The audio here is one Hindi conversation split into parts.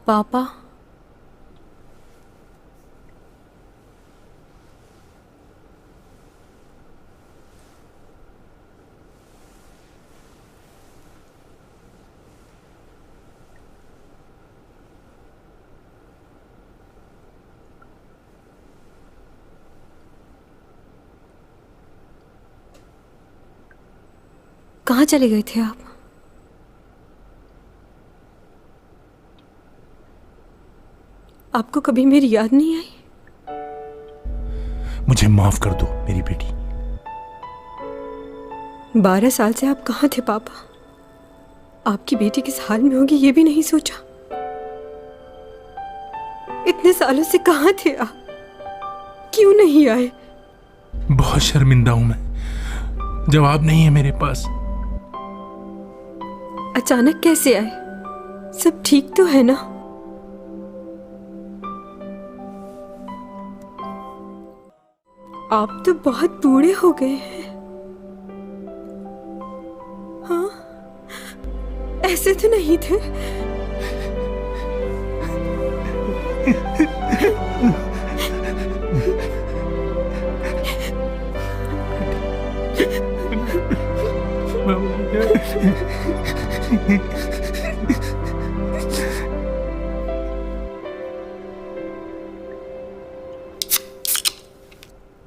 पापा, कहाँ चले गए थे आप? आपको कभी मेरी याद नहीं आई? मुझे माफ कर दो मेरी बेटी। 12 साल से आप कहाँ थे पापा? आपकी बेटी किस हाल में होगी ये भी नहीं सोचा। इतने सालों से कहाँ थे आप? क्यों नहीं आए? बहुत शर्मिंदा हूं मैं, जवाब नहीं है मेरे पास। अचानक कैसे आए? सब ठीक तो है ना? आप तो बहुत बूढ़े हो गए हैं। हाँ, ऐसे तो नहीं थे।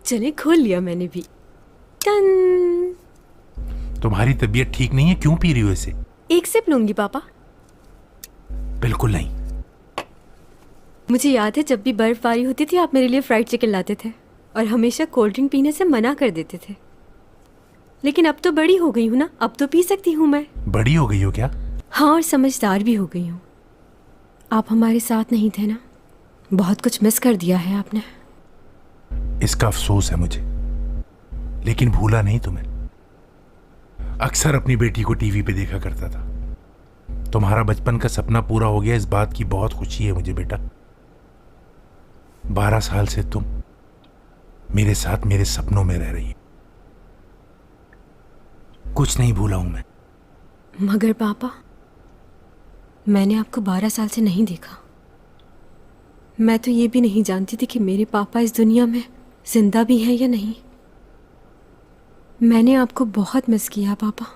चले, खोल लिया मैंने भी। टन। तुम्हारी तबीयत ठीक नहीं है, क्यों पी रही हो इसे? एक सिप लूंगी पापा। बिल्कुल नहीं। मुझे याद है जब भी बर्फबारी होती थी आप मेरे लिए फ्राइड चिकन लाते थे और हमेशा कोल्ड ड्रिंक पीने से मना कर देते थे। लेकिन अब तो बड़ी हो गई हूँ ना, अब तो पी सकती हूँ मैं। बड़ी हो गई हो क्या? हाँ, और समझदार भी हो गई हूँ। आप हमारे साथ नहीं थे ना, बहुत कुछ मिस कर दिया है आपने। इसका अफसोस है मुझे, लेकिन भूला नहीं तुम्हें। अक्सर अपनी बेटी को टीवी पे देखा करता था। तुम्हारा बचपन का सपना पूरा हो गया, इस बात की बहुत खुशी है मुझे बेटा। 12 साल से तुम मेरे साथ मेरे सपनों में रह रही हो। कुछ नहीं भूला हूं मैं। मगर पापा, मैंने आपको 12 साल से नहीं देखा। मैं तो ये भी नहीं जानती थी कि मेरे पापा इस दुनिया में जिंदा भी हैं या नहीं। मैंने आपको बहुत मिस किया पापा।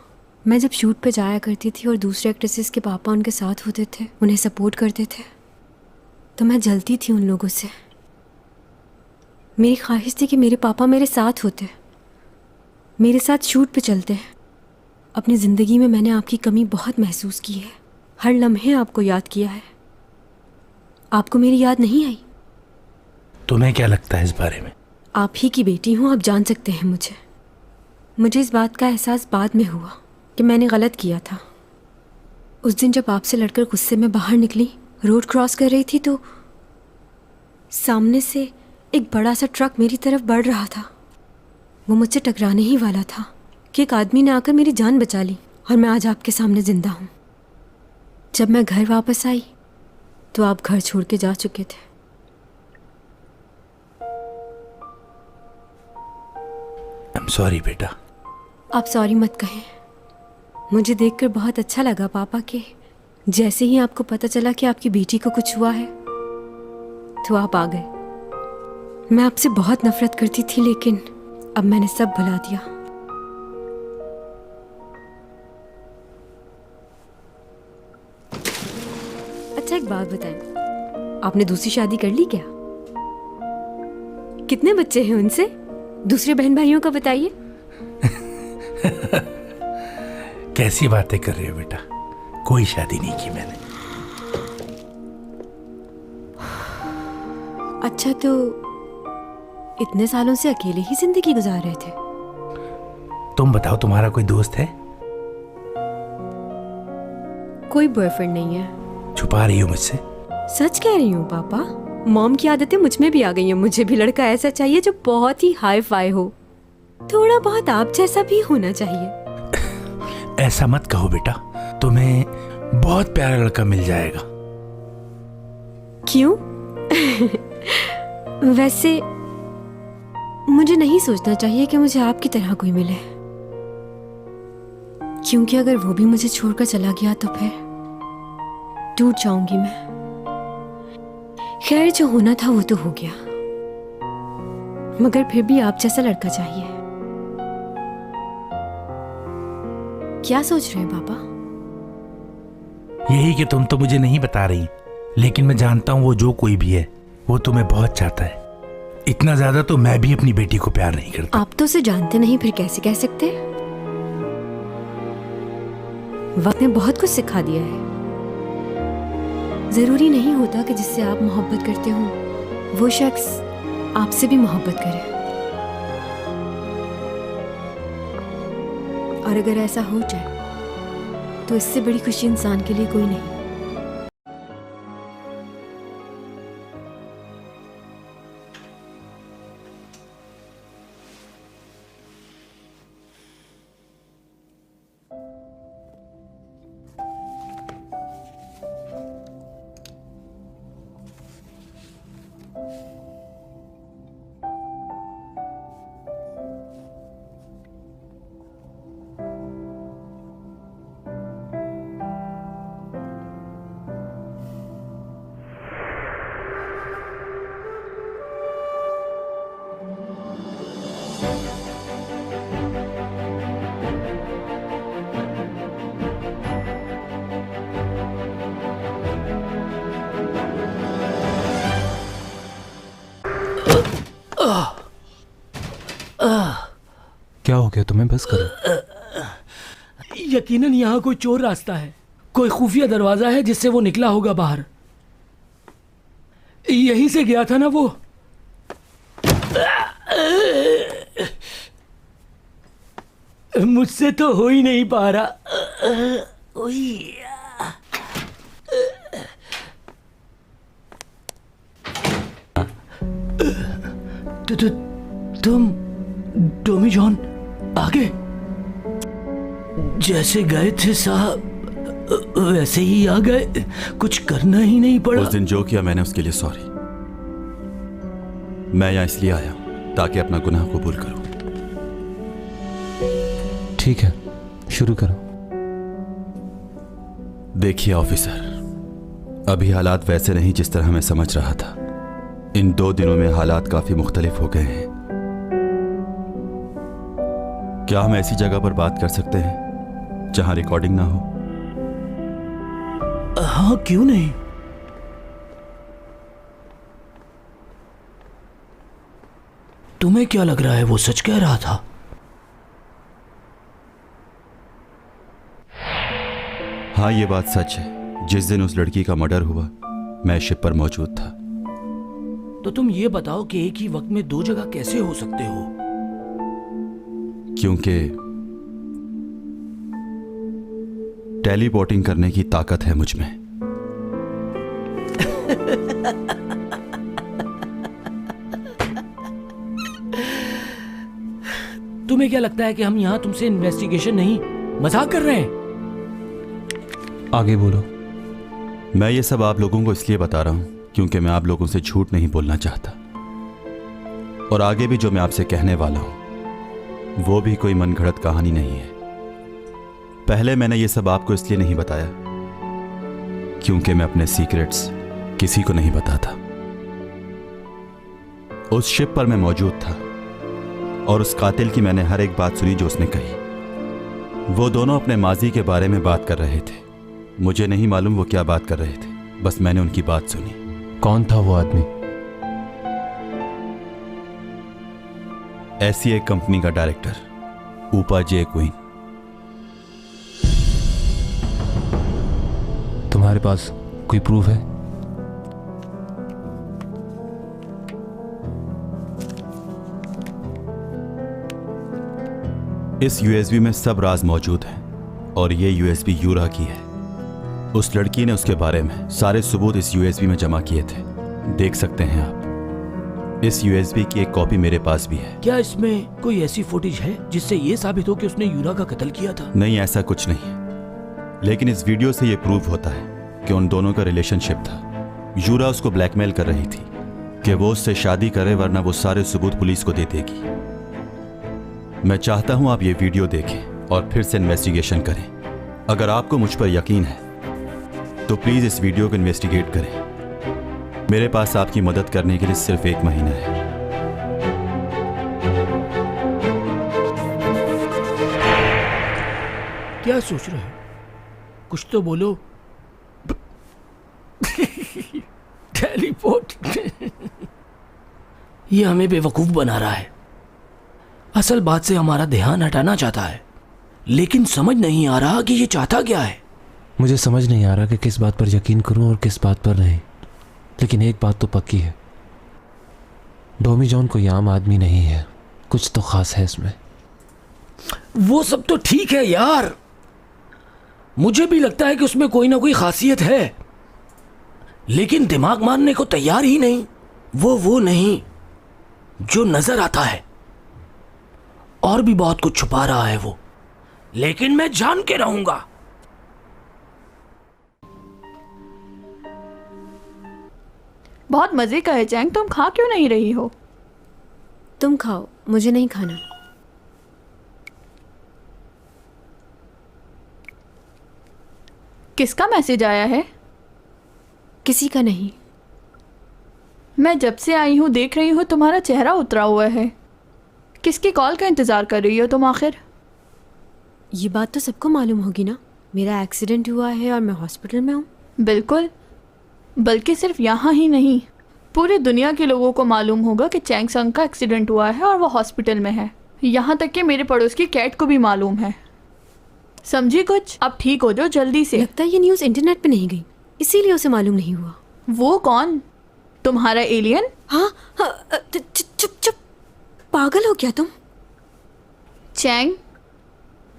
मैं जब शूट पे जाया करती थी और दूसरे एक्ट्रेसेस के पापा उनके साथ होते थे, उन्हें सपोर्ट करते थे, तो मैं जलती थी उन लोगों से। मेरी ख्वाहिश थी कि मेरे पापा मेरे साथ होते, मेरे साथ शूट पे चलते। अपनी ज़िंदगी में मैंने आपकी कमी बहुत महसूस की है, हर लम्हे आपको याद किया है। आपको मेरी याद नहीं आई? तुम्हें क्या लगता है इस बारे में? आप ही की बेटी हूँ, आप जान सकते हैं मुझे इस बात का एहसास बाद में हुआ कि मैंने गलत किया था। उस दिन जब आपसे लड़कर गुस्से में बाहर निकली, रोड क्रॉस कर रही थी, तो सामने से एक बड़ा सा ट्रक मेरी तरफ बढ़ रहा था। वो मुझसे टकराने ही वाला था कि एक आदमी ने आकर मेरी जान बचा ली और मैं आज आपके सामने जिंदा हूँ। जब मैं घर वापस आई तो आप घर छोड़ के जा चुके थे। I'm sorry बेटा। आप सॉरी मत कहें। मुझे देखकर बहुत अच्छा लगा पापा कि जैसे ही आपको पता चला कि आपकी बेटी को कुछ हुआ है तो आप आ गए। मैं आपसे बहुत नफरत करती थी, लेकिन अब मैंने सब भुला दिया। अच्छा, एक बात बताएं, आपने दूसरी शादी कर ली क्या? कितने बच्चे हैं उनसे? दूसरे बहन भाइयों का बताइए। कैसी बातें कर रहे हो बेटा, कोई शादी नहीं की मैंने। अच्छा, तो इतने सालों से अकेले ही जिंदगी गुजार रहे थे? तुम बताओ, तुम्हारा कोई दोस्त है? कोई बॉयफ्रेंड नहीं है। छुपा रही हो मुझसे? सच कह रही हूँ पापा। मॉम की आदतें मुझ में भी आ गई हैं। मुझे भी लड़का ऐसा चाहिए जो बहुत ही हाई फाई हो, थोड़ा बहुत आप जैसा भी होना चाहिए। ऐसा मत कहो बेटा, तुम्हें बहुत प्यारा लड़का मिल जाएगा। क्यों? वैसे मुझे नहीं सोचना चाहिए कि मुझे आपकी तरह कोई मिले, क्योंकि अगर वो भी मुझे छोड़कर चला गया तो फिर टूट जाऊंगी मैं। खैर, जो होना था वो तो हो गया, मगर फिर भी आप जैसा लड़का चाहिए। क्या सोच रहे हैं पापा? यही कि तुम तो मुझे नहीं बता रही, लेकिन मैं जानता हूं वो जो कोई भी है वो तुम्हें बहुत चाहता है। इतना ज्यादा तो मैं भी अपनी बेटी को प्यार नहीं करता। आप तो उसे जानते नहीं, फिर कैसे कह सकते? वक्त ने बहुत कुछ सिखा दिया है। जरूरी नहीं होता कि जिससे आप मोहब्बत करते हो वो शख्स आपसे भी मोहब्बत करे। और अगर ऐसा हो जाए तो इससे बड़ी खुशी इंसान के लिए कोई नहीं। क्या हो गया तुम्हें? बस करो। यकीनन यहाँ कोई चोर रास्ता है, कोई खुफिया दरवाजा है जिससे वो निकला होगा बाहर। यहीं से गया था ना वो। मुझसे तो हो ही नहीं पा रहा। तुम टॉमी जॉन आ गए? जैसे गए थे साहब वैसे ही आ गए, कुछ करना ही नहीं पड़ा। उस दिन जो किया मैंने उसके लिए सॉरी। मैं यहाँ इसलिए आया हूं ताकि अपना गुनाह कबूल करूं। ठीक है, शुरू करो। देखिए ऑफिसर, अभी हालात वैसे नहीं जिस तरह मैं समझ रहा था। इन 2 दिनों में हालात काफी मुख्तलिफ हो गए हैं। क्या हम ऐसी जगह पर बात कर सकते हैं जहां रिकॉर्डिंग ना हो? हाँ, क्यों नहीं। तुम्हें क्या लग रहा है वो सच कह रहा था? हाँ, ये बात सच है। जिस दिन उस लड़की का मर्डर हुआ मैं शिप पर मौजूद था। तो तुम ये बताओ कि एक ही वक्त में 2 जगह कैसे हो सकते हो? क्योंकि टेलीपोर्टिंग करने की ताकत है मुझ में। तुम्हें क्या लगता है कि हम यहाँ तुमसे इन्वेस्टिगेशन नहीं मजाक कर रहे हैं? आगे बोलो। मैं ये सब आप लोगों को इसलिए बता रहा हूं क्योंकि मैं आप लोगों से झूठ नहीं बोलना चाहता। और आगे भी जो मैं आपसे कहने वाला हूं वो भी कोई मनगढ़ंत कहानी नहीं है। पहले मैंने ये सब आपको इसलिए नहीं बताया क्योंकि मैं अपने सीक्रेट्स किसी को नहीं बताता। उस शिप पर मैं मौजूद था और उस कातिल की मैंने हर एक बात सुनी जो उसने कही। वो दोनों अपने माजी के बारे में बात कर रहे थे। मुझे नहीं मालूम वो क्या बात कर रहे थे, बस मैंने उनकी बात सुनी। कौन था वो आदमी? ऐसी एक कंपनी का डायरेक्टर, ऊपा जे क्वीन। तुम्हारे पास कोई प्रूफ है? इस यूएसबी में सब राज मौजूद हैं और ये यूएसबी यूरा की है। उस लड़की ने उसके बारे में सारे सबूत इस यूएसबी में जमा किए थे। देख सकते हैं आप। इस यूएसबी की एक कॉपी मेरे पास भी है। क्या इसमें कोई ऐसी फुटेज है जिससे ये साबित हो कि उसने यूरा का कत्ल किया था? नहीं, ऐसा कुछ नहीं है, लेकिन इस वीडियो से ये प्रूव होता है कि उन दोनों का रिलेशनशिप था। यूरा उसको ब्लैकमेल कर रही थी कि वो उससे शादी करे वरना वो सारे सबूत पुलिस को दे देगी। मैं चाहता हूं आप ये वीडियो देखें और फिर से इन्वेस्टिगेशन करें। अगर आपको मुझ पर यकीन है तो प्लीज इस वीडियो को इन्वेस्टिगेट करें। मेरे पास आपकी मदद करने के लिए सिर्फ 1 महीना है। क्या सोच रहे हो? कुछ तो बोलो। टेलीपोर्ट। ये हमें बेवकूफ बना रहा है। असल बात से हमारा ध्यान हटाना चाहता है, लेकिन समझ नहीं आ रहा कि ये चाहता क्या है। मुझे समझ नहीं आ रहा कि किस बात पर यकीन करूं और किस बात पर नहीं, लेकिन एक बात तो पक्की है, डोमी जॉन कोई आम आदमी नहीं है, कुछ तो खास है इसमें। वो सब तो ठीक है यार, मुझे भी लगता है कि उसमें कोई ना कोई खासियत है, लेकिन दिमाग मानने को तैयार ही नहीं। वो नहीं जो नजर आता है, और भी बहुत कुछ छुपा रहा है वो, लेकिन मैं जान के रहूंगा। बहुत मजे का है चैंग, तुम खा क्यों नहीं रही हो? तुम खाओ, मुझे नहीं खाना। किसका मैसेज आया है? किसी का नहीं। मैं जब से आई हूँ देख रही हूँ तुम्हारा चेहरा उतरा हुआ है। किसकी कॉल का इंतज़ार कर रही हो तुम आखिर? ये बात तो सबको मालूम होगी ना, मेरा एक्सीडेंट हुआ है और मैं हॉस्पिटल में हूँ। बिल्कुल, बल्कि सिर्फ यहाँ ही नहीं, पूरी दुनिया के लोगों को मालूम होगा कि चैंग संग का एक्सीडेंट हुआ है और वो हॉस्पिटल में है। यहाँ तक कि मेरे पड़ोस की कैट को भी मालूम है। समझी कुछ? अब ठीक हो जाओ जल्दी से। लगता है ये न्यूज़ इंटरनेट पे नहीं गई, इसीलिए उसे मालूम नहीं हुआ। वो कौन? तुम्हारा एलियन? हाँ, चुप चुप, पागल हो क्या तुम? चैंग,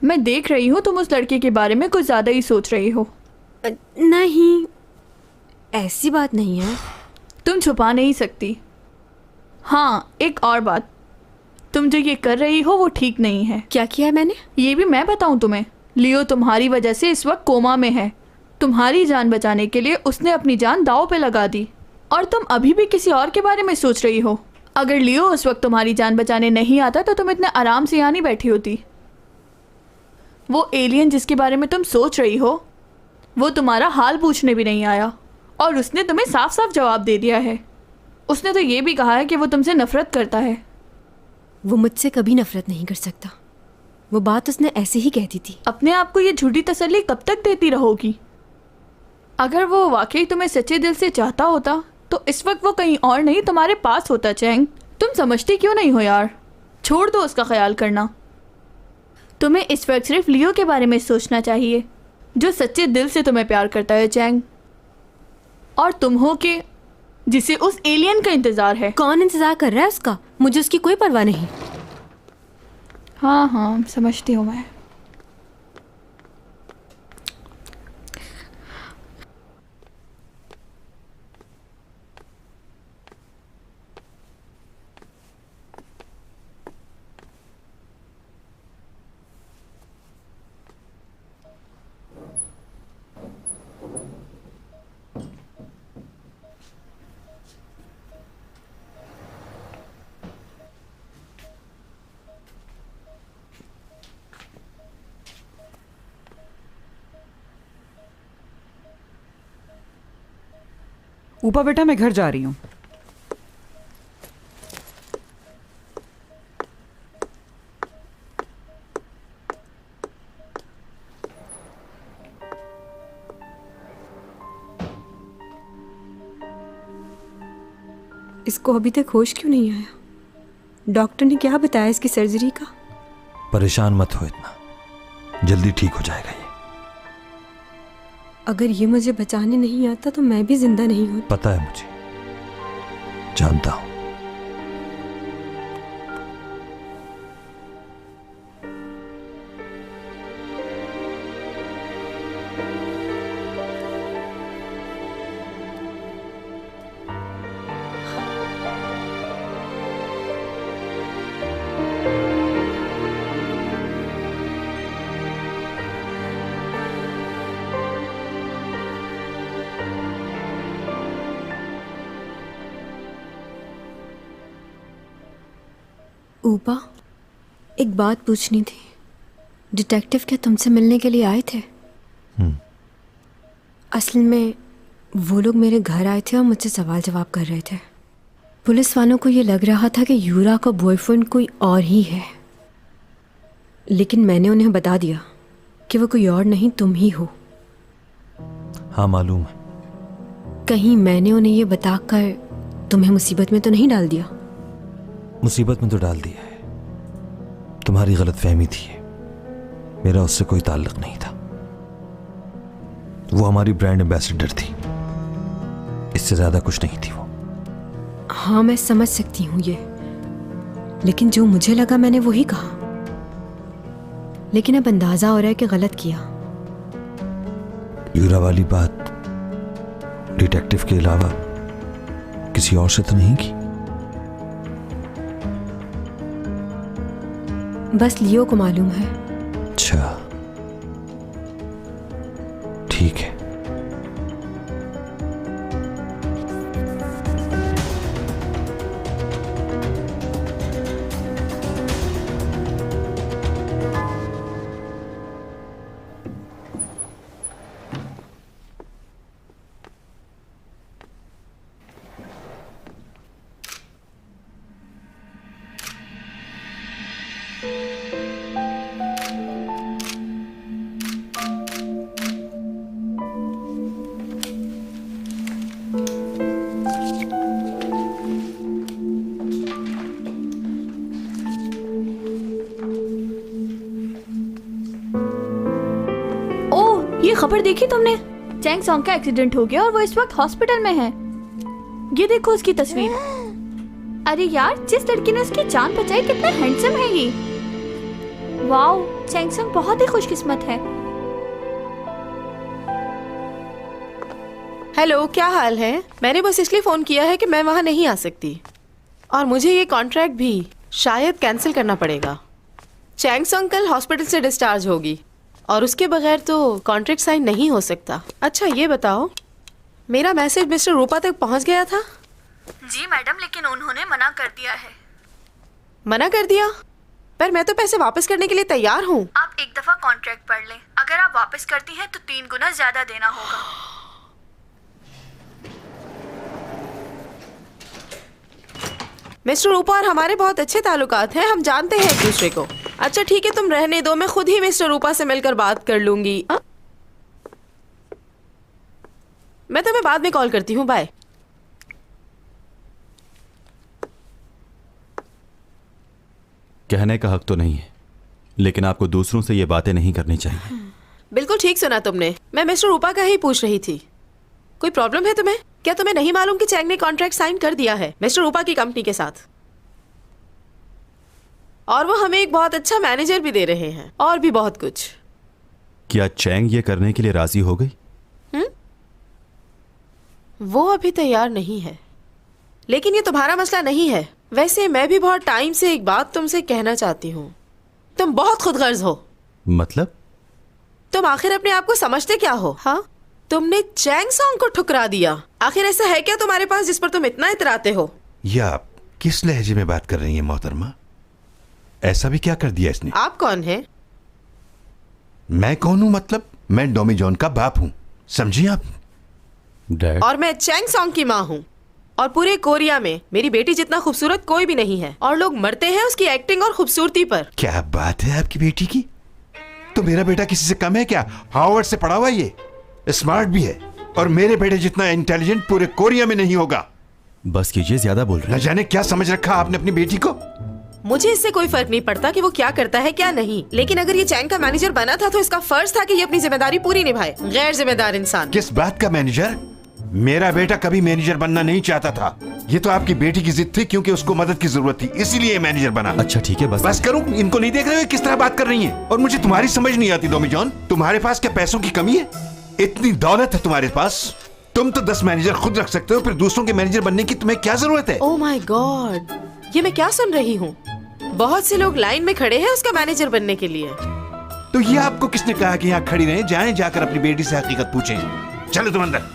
मैं देख रही हूँ तुम उस लड़के के बारे में कुछ ज़्यादा ही सोच रही हो। नहीं, ऐसी बात नहीं है। तुम छुपा नहीं सकती। हाँ, एक और बात, तुम जो ये कर रही हो वो ठीक नहीं है। क्या किया है मैंने? ये भी मैं बताऊं तुम्हें? लियो तुम्हारी वजह से इस वक्त कोमा में है। तुम्हारी जान बचाने के लिए उसने अपनी जान दांव पे लगा दी, और तुम अभी भी किसी और के बारे में सोच रही हो। अगर लियो उस वक्त तुम्हारी जान बचाने नहीं आता तो तुम इतने आराम से यहाँ नहीं बैठी होती। वो एलियन जिसके बारे में तुम सोच रही हो, वो तुम्हारा हाल पूछने भी नहीं आया, और उसने तुम्हें साफ साफ जवाब दे दिया है। उसने तो ये भी कहा है कि वो तुमसे नफरत करता है। वो मुझसे कभी नफरत नहीं कर सकता, वो बात उसने ऐसे ही कह दी थी। अपने आप को ये झूठी तसल्ली कब तक देती रहोगी? अगर वो वाकई तुम्हें सच्चे दिल से चाहता होता तो इस वक्त वो कहीं और नहीं तुम्हारे पास होता। चैंग, तुम समझती क्यों नहीं हो यार? छोड़ दो उसका ख्याल करना। तुम्हें इस वक्त सिर्फ लियो के बारे में सोचना चाहिए, जो सच्चे दिल से तुम्हें प्यार करता है चैंग, और तुम हो के जिसे उस एलियन का इंतज़ार है। कौन इंतजार कर रहा है उसका? मुझे उसकी कोई परवाह नहीं। हाँ हाँ, समझती हूँ मैं। ऊपर बेटा, मैं घर जा रही हूँ। इसको अभी तक होश क्यों नहीं आया? डॉक्टर ने क्या बताया इसकी सर्जरी का? परेशान मत हो इतना, जल्दी ठीक हो जाएगा ये। अगर ये मुझे बचाने नहीं आता तो मैं भी जिंदा नहीं हूँ। पता है मुझे, जानता हूं। ऊपा, एक बात पूछनी थी। डिटेक्टिव क्या तुमसे मिलने के लिए आए थे? असल में वो लोग मेरे घर आए थे और मुझसे सवाल जवाब कर रहे थे। पुलिस वालों को ये लग रहा था कि यूरा का बॉयफ्रेंड कोई और ही है, लेकिन मैंने उन्हें बता दिया कि वो कोई और नहीं, तुम ही हो। हाँ मालूम है। कहीं मैंने उन्हें ये बताकर तुम्हें मुसीबत में तो नहीं डाल दिया? मुसीबत में तो डाल दिया है। तुम्हारी गलतफहमी थी, मेरा उससे कोई ताल्लुक नहीं था। वो हमारी ब्रांड एम्बेसडर थी, इससे ज्यादा कुछ नहीं थी वो। हाँ मैं समझ सकती हूँ ये, लेकिन जो मुझे लगा मैंने वही कहा। लेकिन अब अंदाजा हो रहा है कि गलत किया। यूरा वाली बात डिटेक्टिव के अलावा किसी और से तो नहीं की? बस लियो को मालूम है। अच्छा ठीक है। ये खबर देखी तुमने? चैंग सॉन्ग का एक्सीडेंट हो गया और वो इस वक्त हॉस्पिटल में है। ये देखो उसकी तस्वीर। अरे यार, जिस लड़की ने उसकी जान बचाई कितना हैंडसम है ये। वाओ, चैंग सॉन्ग बहुत ही खुशकिस्मत है। हेलो, क्या हाल है? मैंने बस इसलिए फोन किया है कि मैं वहाँ नहीं आ सकती और मुझे ये कॉन्ट्रैक्ट भी शायद कैंसिल करना पड़ेगा। चैंग सॉन्ग कल हॉस्पिटल से डिस्चार्ज होगी और उसके बगैर तो कॉन्ट्रैक्ट साइन नहीं हो सकता। अच्छा ये बताओ, मेरा मैसेज मिस्टर रूपा तक पहुंच गया था? जी मैडम, लेकिन उन्होंने मना कर दिया है। मना कर दिया? पर मैं तो पैसे वापस करने के लिए तैयार हूँ। आप एक दफा कॉन्ट्रैक्ट पढ़ लें, अगर आप वापस करती हैं तो 3 गुना ज्यादा देना होगा। मिस्टर रूपा और हमारे बहुत अच्छे ताल्लुकात हैं, हम जानते हैं एक दूसरे को। अच्छा ठीक है, तुम रहने दो, मैं खुद ही मिस्टर रूपा से मिलकर बात कर लूंगी। मैं तुम्हें बाद में कॉल करती हूँ, बाय। कहने का हक तो नहीं है, लेकिन आपको दूसरों से ये बातें नहीं करनी चाहिए। बिल्कुल ठीक सुना तुमने, मैं मिस्टर रूपा का ही पूछ रही थी। कोई प्रॉब्लम है तुम्हें? क्या तुम्हें नहीं मालूम कि चैंग ने कॉन्ट्रैक्ट साइन कर दिया है मिस्टर रूपा की कंपनी के साथ? और वो हमें एक बहुत अच्छा मैनेजर भी दे रहे हैं और भी बहुत कुछ। क्या चैंग ये करने के लिए राजी हो गई? वो अभी तैयार नहीं है, लेकिन ये तुम्हारा मसला नहीं है। वैसे मैं भी बहुत टाइम से एक बात तुमसे कहना चाहती हूँ। तुम बहुत खुदगर्ज हो। मतलब? तुम आखिर अपने आप को समझते क्या हो? हाँ, तुमने चैंग सॉन्ग को ठुकरा दिया। आखिर ऐसा है क्या तुम्हारे पास जिस पर तुम इतना इतराते हो? ये आप किस लहजे में बात कर रही हैं मोहतरमा? ऐसा भी क्या कर दिया इसने? आप कौन हैं? मैं कौन हूं? मतलब मैं डोमी जॉन का बाप हूं, समझिए आप। डैड? और मैं चैंग सॉन्ग की माँ हूँ। और पूरे कोरिया में मेरी बेटी जितना खूबसूरत कोई भी नहीं है, और लोग मरते हैं उसकी एक्टिंग और खूबसूरती पर। क्या बात है आपकी बेटी की? तो मेरा बेटा किसी से कम है क्या? हार्वर्ड से पढ़ा हुआ, ये स्मार्ट भी है, और मेरे बेटे जितना इंटेलिजेंट पूरे कोरिया में नहीं होगा। बस कीजिए, ज्यादा बोल रहे न जाने क्या समझ रखा आपने अपनी बेटी को। मुझे इससे कोई फर्क नहीं पड़ता कि वो क्या करता है क्या नहीं, लेकिन अगर ये चैंग का मैनेजर बना था तो इसका फर्ज था कि ये अपनी जिम्मेदारी पूरी निभाए। गैर जिम्मेदार इंसान। किस बात का मैनेजर? मेरा बेटा कभी मैनेजर बनना नहीं चाहता था। ये तो आपकी बेटी की जिद थी, क्योंकि उसको मदद की जरूरत थी, इसीलिए मैनेजर बना। अच्छा ठीक है, बस करूं? इनको नहीं देख रहे हो किस तरह बात कर रही हैं? और मुझे तुम्हारी समझ नहीं आती डोमी जॉन। तुम्हारे पास क्या पैसों की कमी है? इतनी दौलत है तुम्हारे पास, तुम तो 10 मैनेजर खुद रख सकते हो, फिर दूसरों के मैनेजर बनने की तुम्हें क्या जरूरत है? ओह माय गॉड, ये मैं क्या सुन रही हूँ? बहुत से लोग लाइन में खड़े हैं उसका मैनेजर बनने के लिए। तो ये आपको किसने कहा कि यहाँ खड़ी रहें? जाएं, जाकर अपनी बेटी से हकीकत पूछें। चलो तुम अंदर।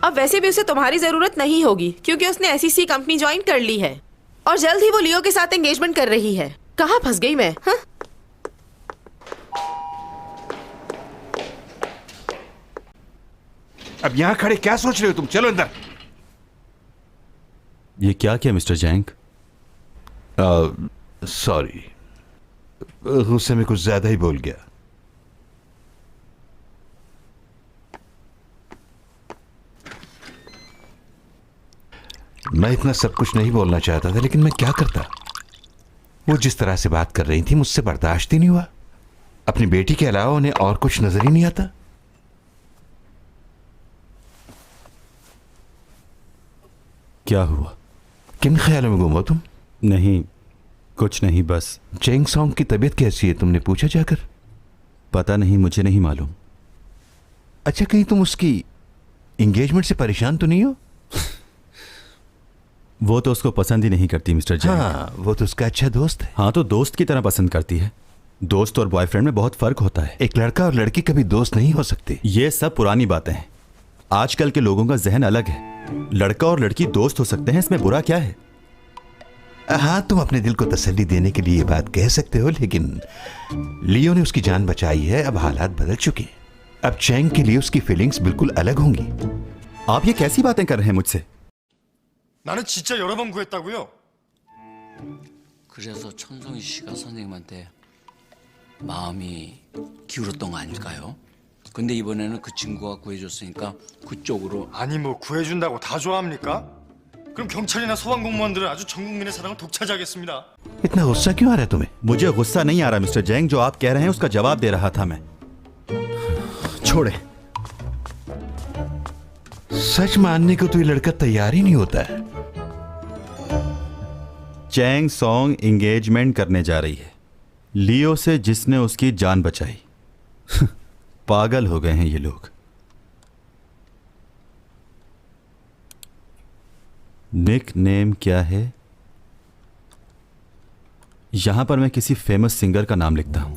अब वैसे भी उसे तुम्हारी जरूरत नहीं होगी, क्योंकि उसने एसईसी कंपनी ज्वाइन कर ली है और जल्द ही वो लियो के साथ एंगेजमेंट कर रही है। कहाँ फंस गई मैं? हाँ? अब यहाँ खड़े क्या सोच रहे हो तुम? चलो अंदर। ये क्या किया मिस्टर जैंग? सॉरी, गुस्से में कुछ ज्यादा ही बोल गया। मैं इतना सब कुछ नहीं बोलना चाहता था, लेकिन मैं क्या करता। वो जिस तरह से बात कर रही थी मुझसे बर्दाश्त ही नहीं हुआ। अपनी बेटी के अलावा उन्हें और कुछ नजर ही नहीं आता। क्या हुआ? किन ख्यालों में गुम हो तुम? नहीं, कुछ नहीं, बस। चेंग सॉन्ग की तबीयत कैसी है, तुमने पूछा जाकर? पता नहीं, मुझे नहीं मालूम। अच्छा, कहीं तुम उसकी एंगेजमेंट से परेशान तो नहीं हो? वो तो उसको पसंद ही नहीं करती मिस्टर जैंग। हाँ, वो तो उसका अच्छा दोस्त है। हाँ, तो दोस्त की तरह पसंद करती है। दोस्त और बॉयफ्रेंड में बहुत फर्क होता है। एक लड़का और लड़की कभी दोस्त नहीं हो सकते। ये सब पुरानी बातें हैं। आजकल के लोगों का जहन अलग है। लड़का और लड़की दोस्त हो सकते हैं, इसमें बुरा क्या है? हाँ, तुम अपने दिल को तसल्ली देने के लिए ये बात कह सकते हो, लेकिन लियो ने उसकी जान बचाई है। अब हालात बदल चुके हैं। अब चैंग के लिए उसकी फीलिंग्स बिल्कुल अलग होंगी। आप ये कैसी बातें कर रहे हैं मुझसे? 나는 진짜 여러 번 구했다고요. 그래서 천성희 씨가 선생님한테 마음이 기울었던 거 아닐까요? 근데 이번에는 그 친구가 구해줬으니까 그쪽으로. 아니 뭐 구해준다고 다 좋아합니까? 그럼 경찰이나 소방공무원들은 아주 전 국민의 사랑을 독차지하겠습니다. इतना गुस्सा क्यों आ रहा है तुम्हें? मुझे गुस्सा नहीं आ रहा मिस्टर जैंग। जो आप कह रहे हैं उसका जवाब दे रहा था मैं। छोड़े। सच मानने को तो ये लड़का तैयार ही नहीं होता है। चैंग सॉन्ग एंगेजमेंट करने जा रही है लियो से, जिसने उसकी जान बचाई। पागल हो गए हैं ये लोग। निक नेम क्या है? यहां पर मैं किसी फेमस सिंगर का नाम लिखता हूं।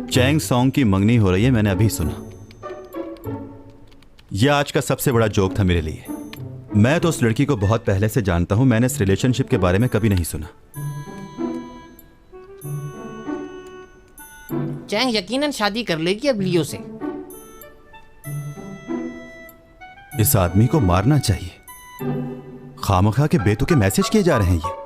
चैंग सॉन्ग की मंगनी हो रही है, मैंने अभी सुना। यह आज का सबसे बड़ा जोक था मेरे लिए। मैं तो उस लड़की को बहुत पहले से जानता हूं। मैंने इस रिलेशनशिप के बारे में कभी नहीं सुना। चैंग यकीनन शादी कर लेगी अब लियो से। इस आदमी को मारना चाहिए। खामखा के बेतुके मैसेज किए जा रहे हैं ये।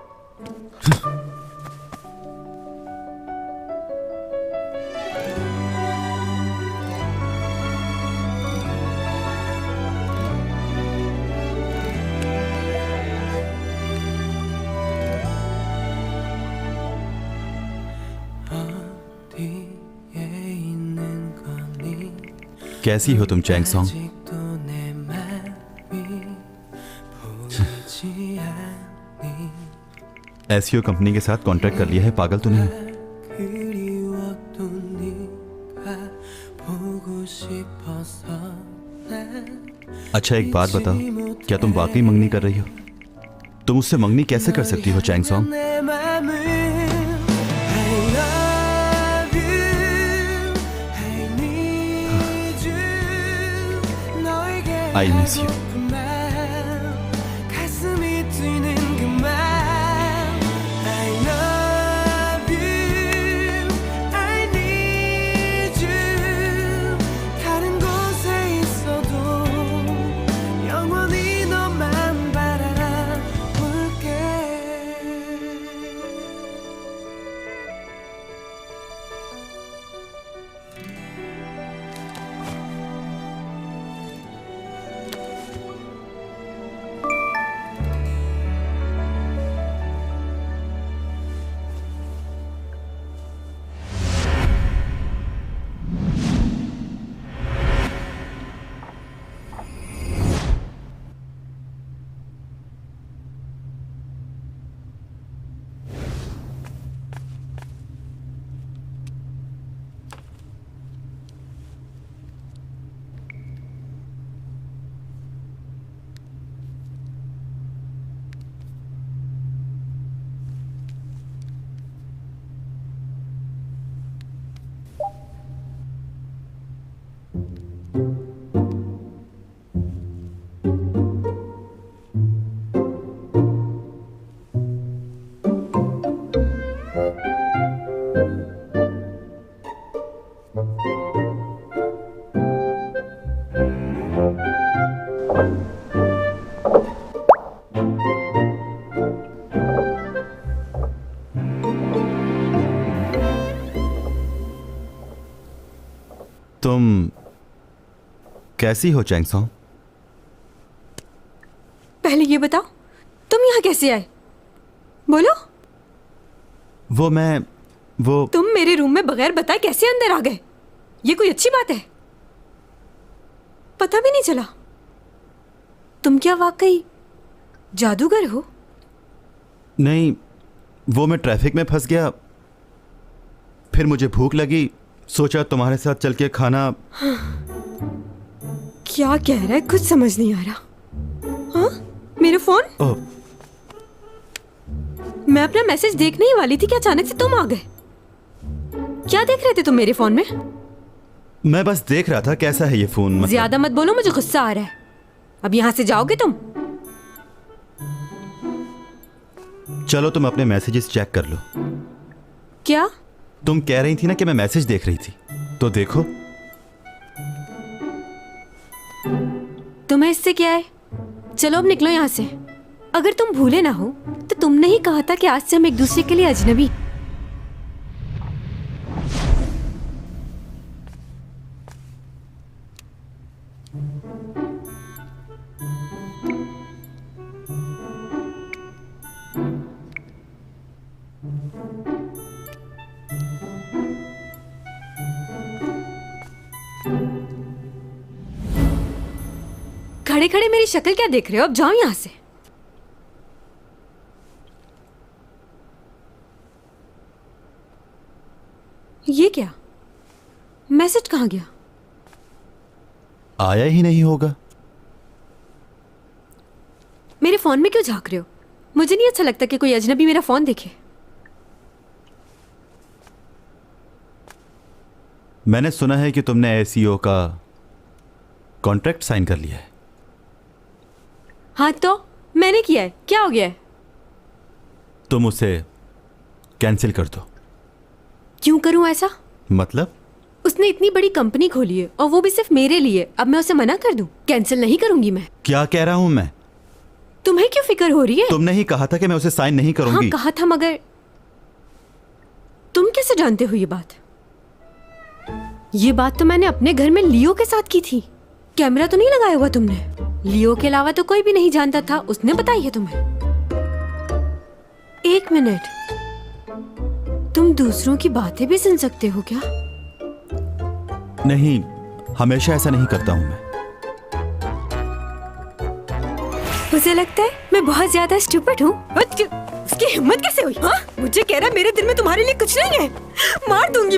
कैसी हो तुम चैंग सॉन्ग? एसईओ कंपनी के साथ कॉन्ट्रैक्ट कर लिया है, पागल तो नहीं? अच्छा एक बात बताओ, क्या तुम वाकई मंगनी कर रही हो? तुम उससे मंगनी कैसे कर सकती हो Chang Song? I miss you. तुम कैसी हो चैंगसोंग? पहले ये बताओ तुम यहाँ कैसे आए? बोलो। वो तुम मेरे रूम में बगैर बताए कैसे अंदर आ गए? ये कोई अच्छी बात है? पता भी नहीं चला। तुम क्या वाकई जादूगर हो? नहीं, वो मैं ट्रैफिक में फंस गया, फिर मुझे भूख लगी, सोचा तुम्हारे साथ चल के खाना। क्या कह रहा है? कुछ समझ नहीं आ रहा। हाँ, मेरा फोन? मैं अपना मैसेज देखने ही वाली थी कि अचानक से तुम आ गए। क्या देख रहे थे तुम मेरे फोन में? मैं बस देख रहा था कैसा है ये फोन। मतलब ज्यादा मत बोलो, मुझे गुस्सा आ रहा है। अब यहाँ से जाओगे तुम? चलो तुम अपने मैसेजेस चेक कर लो। क्या? तुम कह रही थी ना कि मैं मैसेज देख रही थी, तो देखो। तुम्हें इससे क्या है? चलो अब निकलो यहाँ से। अगर तुम भूले ना हो तो तुमने ही कहा था कि आज से हम एक दूसरे के लिए अजनबी। खड़े खड़े मेरी शक्ल क्या देख रहे हो? अब जाओ यहां से। ये क्या? मैसेज कहां गया? आया ही नहीं होगा। मेरे फोन में क्यों झांक रहे हो? मुझे नहीं अच्छा लगता कि कोई अजनबी मेरा फोन देखे। मैंने सुना है कि तुमने एसईओ का कॉन्ट्रैक्ट साइन कर लिया है। हाँ तो मैंने किया है, क्या हो गया है? तुम उसे कैंसिल कर दो। क्यों करूं ऐसा? मतलब? उसने इतनी बड़ी कंपनी खोली है और वो भी सिर्फ मेरे लिए। अब मैं उसे मना कर दूं? कैंसिल नहीं करूंगी मैं। क्या कह रहा हूं मैं? तुम्हें क्यों फिक्र हो रही है? तुमने ही कहा था कि मैं उसे साइन नहीं करूंगी। हाँ कहा था, मगर तुम कैसे जानते हो ये बात? ये बात तो मैंने अपने घर में लियो के साथ की थी। कैमरा तो नहीं लगाया हुआ तुमने? लियो के अलावा तो कोई भी नहीं जानता था, उसने बताई है तुम्हें। एक मिनट, तुम दूसरों की बातें भी सुन सकते हो क्या? नहीं, हमेशा ऐसा नहीं करता हूं मैं। मुझे लगता है मैं बहुत ज्यादा स्टूपिड हूँ। उसकी हिम्मत कैसे हुई? हाँ? मुझे कह रहा मेरे दिल में तुम्हारे लिए कुछ नहीं है। मार दूंगी।